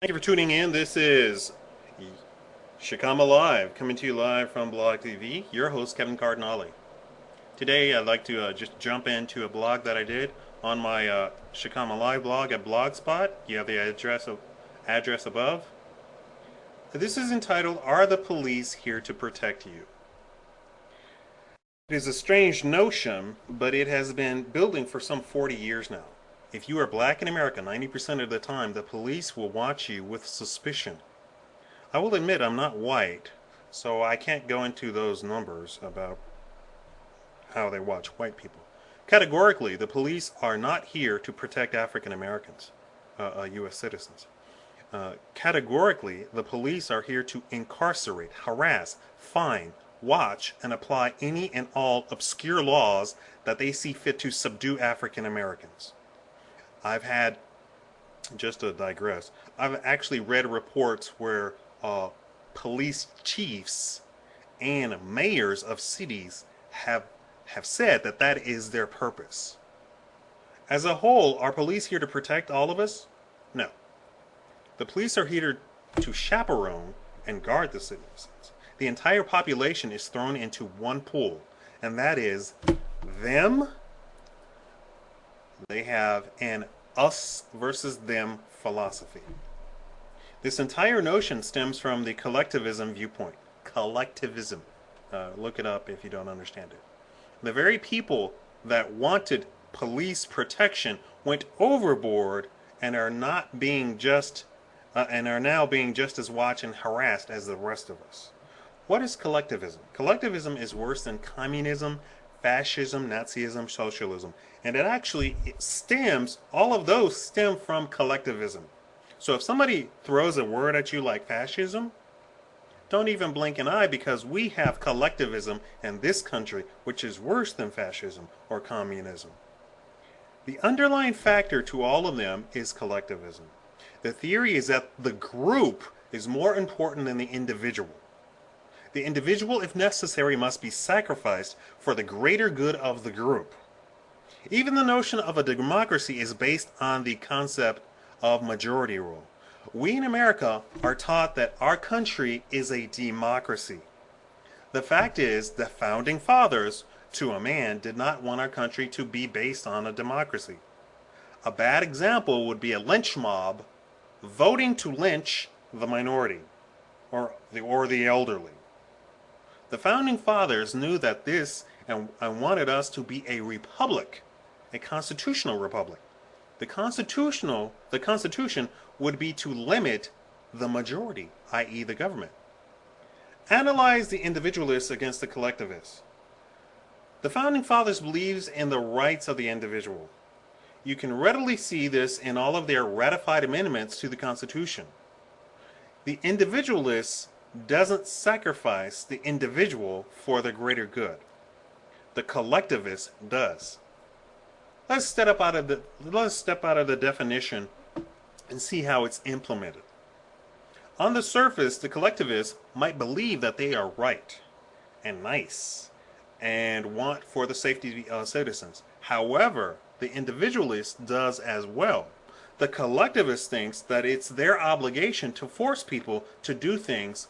Thank you for tuning in. This is Shikama Live, coming to you live from Blog TV. Your host, Kevin Cardinale. Today, I'd like to just jump into a blog that I did on my Shikama Live blog at Blogspot. You have the address above. This is entitled, "Are the Police Here to Protect You?" It is a strange notion, but it has been building for some 40 years now. If you are black in America, 90% of the time, the police will watch you with suspicion. I will admit I'm not white, so I can't go into those numbers about how they watch white people. Categorically, the police are not here to protect African Americans, U.S. citizens. Categorically, the police are here to incarcerate, harass, fine, watch, and apply any and all obscure laws that they see fit to subdue African Americans. I've had, just to digress, I've actually read reports where police chiefs and mayors of cities have said that that is their purpose. As a whole, are police here to protect all of us? No. The police are here to chaperone and guard the citizens. The entire population is thrown into one pool, and that is them. They have an us versus them philosophy. This entire notion stems from the collectivism viewpoint. Collectivism. Look it up if you don't understand it. The very people that wanted police protection went overboard and are not being just and are now being just as watched and harassed as the rest of us. What is collectivism? Collectivism is worse than communism, fascism, Nazism, socialism, and all of those stem from collectivism. So if somebody throws a word at you like fascism, don't even blink an eye, because we have collectivism in this country, which is worse than fascism or communism. The underlying factor to all of them is collectivism. The theory is that the group is more important than the individual. The individual, if necessary, must be sacrificed for the greater good of the group. Even the notion of a democracy is based on the concept of majority rule. We in America are taught that our country is a democracy. The fact is, the founding fathers, to a man, did not want our country to be based on a democracy. A bad example would be a lynch mob voting to lynch the minority or the elderly. The founding fathers knew that this and wanted us to be a republic, a constitutional republic. The Constitution would be to limit the majority, i.e. the government. Analyze the individualists against the collectivists. The Founding Fathers believes in the rights of the individual. You can readily see this in all of their ratified amendments to the Constitution. The individualist doesn't sacrifice the individual for the greater good. The collectivist does. Let's step out of the definition and see how it's implemented. On the surface, the collectivists might believe that they are right and nice and want for the safety of citizens. However, the individualist does as well. The collectivist thinks that it's their obligation to force people to do things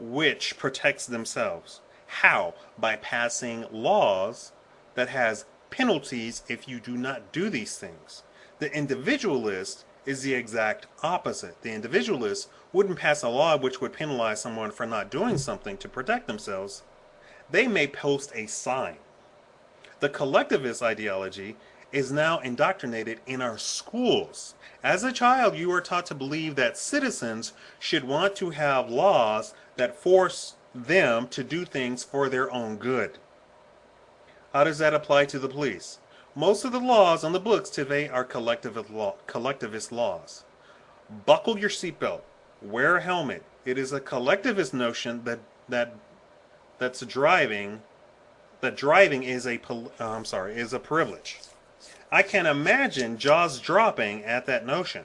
which protects themselves. How? By passing laws that has penalties if you do not do these things. The individualist is the exact opposite. The individualist wouldn't pass a law which would penalize someone for not doing something to protect themselves. They may post a sign. The collectivist ideology is now indoctrinated in our schools. As a child, you are taught to believe that citizens should want to have laws that force them to do things for their own good. How does that apply to the police? Most of the laws on the books today are collectivist laws. Buckle your seatbelt. Wear a helmet. It is a collectivist notion that driving is a privilege. I can imagine jaws dropping at that notion,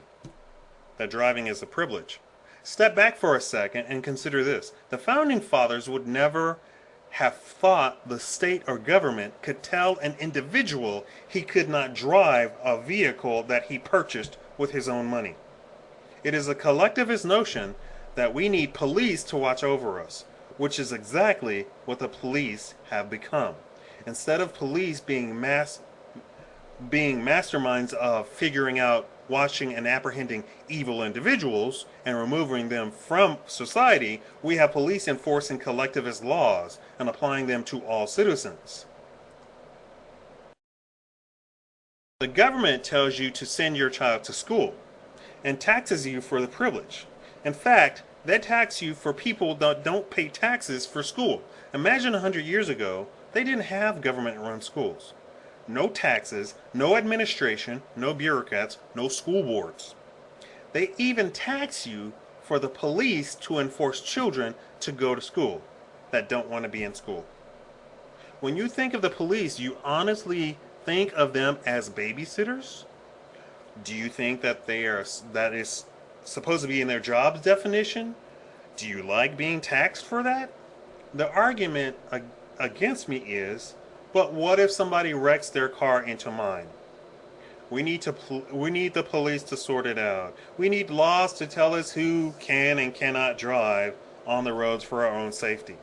that driving is a privilege. Step back for a second and consider this. The Founding Fathers would never have thought the state or government could tell an individual he could not drive a vehicle that he purchased with his own money. It is a collectivist notion that we need police to watch over us, which is exactly what the police have become. Instead of police being masterminds of figuring out, watching, and apprehending evil individuals and removing them from society, we have police enforcing collectivist laws and applying them to all citizens. The government tells you to send your child to school and taxes you for the privilege. In fact, they tax you for people that don't pay taxes for school. Imagine 100 years ago, they didn't have government-run schools. No taxes, no administration, no bureaucrats, no school boards. They even tax you for the police to enforce children to go to school that don't want to be in school. When you think of the police, you honestly think of them as babysitters? Do you think that that is supposed to be in their job's definition? Do you like being taxed for that? The argument against me is, but what if somebody wrecks their car into mine? We need the police to sort it out. We need laws to tell us who can and cannot drive on the roads for our own safety.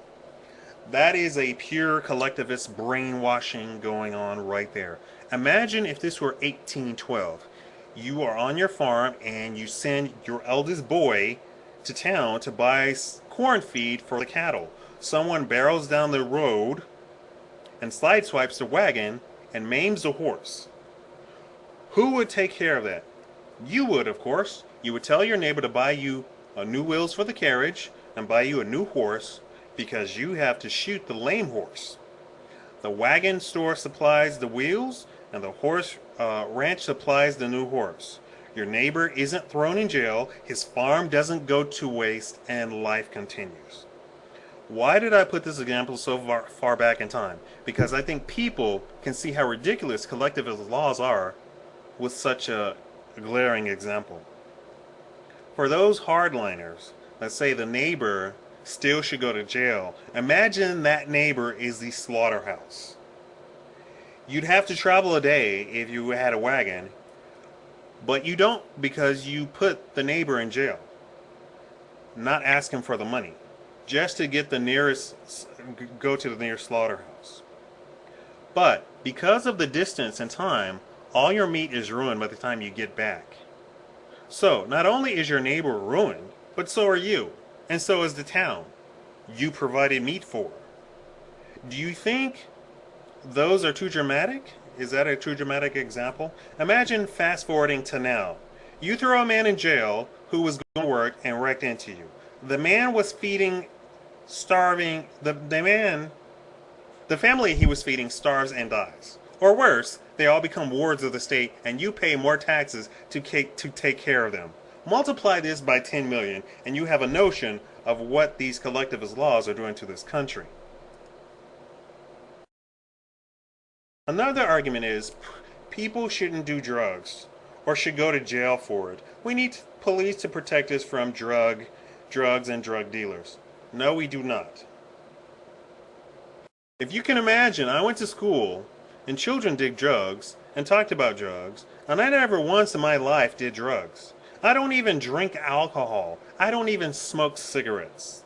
That is a pure collectivist brainwashing going on right there. Imagine if this were 1812. You are on your farm and you send your eldest boy to town to buy corn feed for the cattle. Someone barrels down the road and sideswipes the wagon and maims the horse. Who would take care of that? You would, of course. You would tell your neighbor to buy you new wheels for the carriage and buy you a new horse because you have to shoot the lame horse. The wagon store supplies the wheels and the horse ranch supplies the new horse. Your neighbor isn't thrown in jail, his farm doesn't go to waste, and life continues. Why did I put this example so far back in time? Because I think people can see how ridiculous collectivist laws are with such a glaring example. For those hardliners that say the neighbor still should go to jail, imagine that neighbor is the slaughterhouse. You'd have to travel a day if you had a wagon, but you don't because you put the neighbor in jail, not asking for the money, just to get go to the nearest slaughterhouse. But because of the distance and time, all your meat is ruined by the time you get back. So not only is your neighbor ruined, but so are you, and so is the town you provided meat for. Do you think those are too dramatic? Is that a too dramatic example? Imagine fast forwarding to now. You throw a man in jail who was going to work and wrecked into you. The man was feeding, starving, the family he was feeding starves and dies. Or worse, they all become wards of the state and you pay more taxes to take care of them. Multiply this by 10 million and you have a notion of what these collectivist laws are doing to this country. Another argument is people shouldn't do drugs or should go to jail for it. We need police to protect us from drugs and drug dealers. No, we do not. If you can imagine, I went to school and children did drugs and talked about drugs, and I never once in my life did drugs. I don't even drink alcohol. I don't even smoke cigarettes.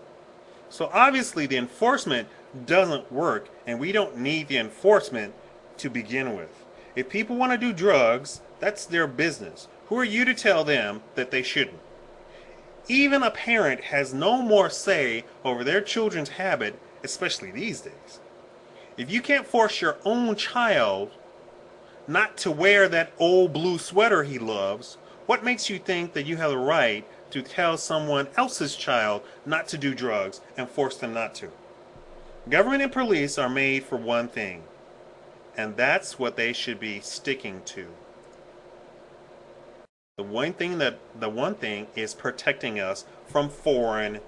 So obviously the enforcement doesn't work, and we don't need the enforcement to begin with. If people want to do drugs, that's their business. Who are you to tell them that they shouldn't? Even a parent has no more say over their children's habit, especially these days. If you can't force your own child not to wear that old blue sweater he loves, what makes you think that you have the right to tell someone else's child not to do drugs and force them not to? Government and police are made for one thing, and that's what they should be sticking to. The one thing is protecting us from foreign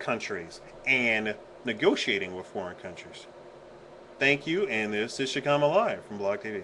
countries and negotiating with foreign countries. Thank you, and this is Shikama Live from Blog TV.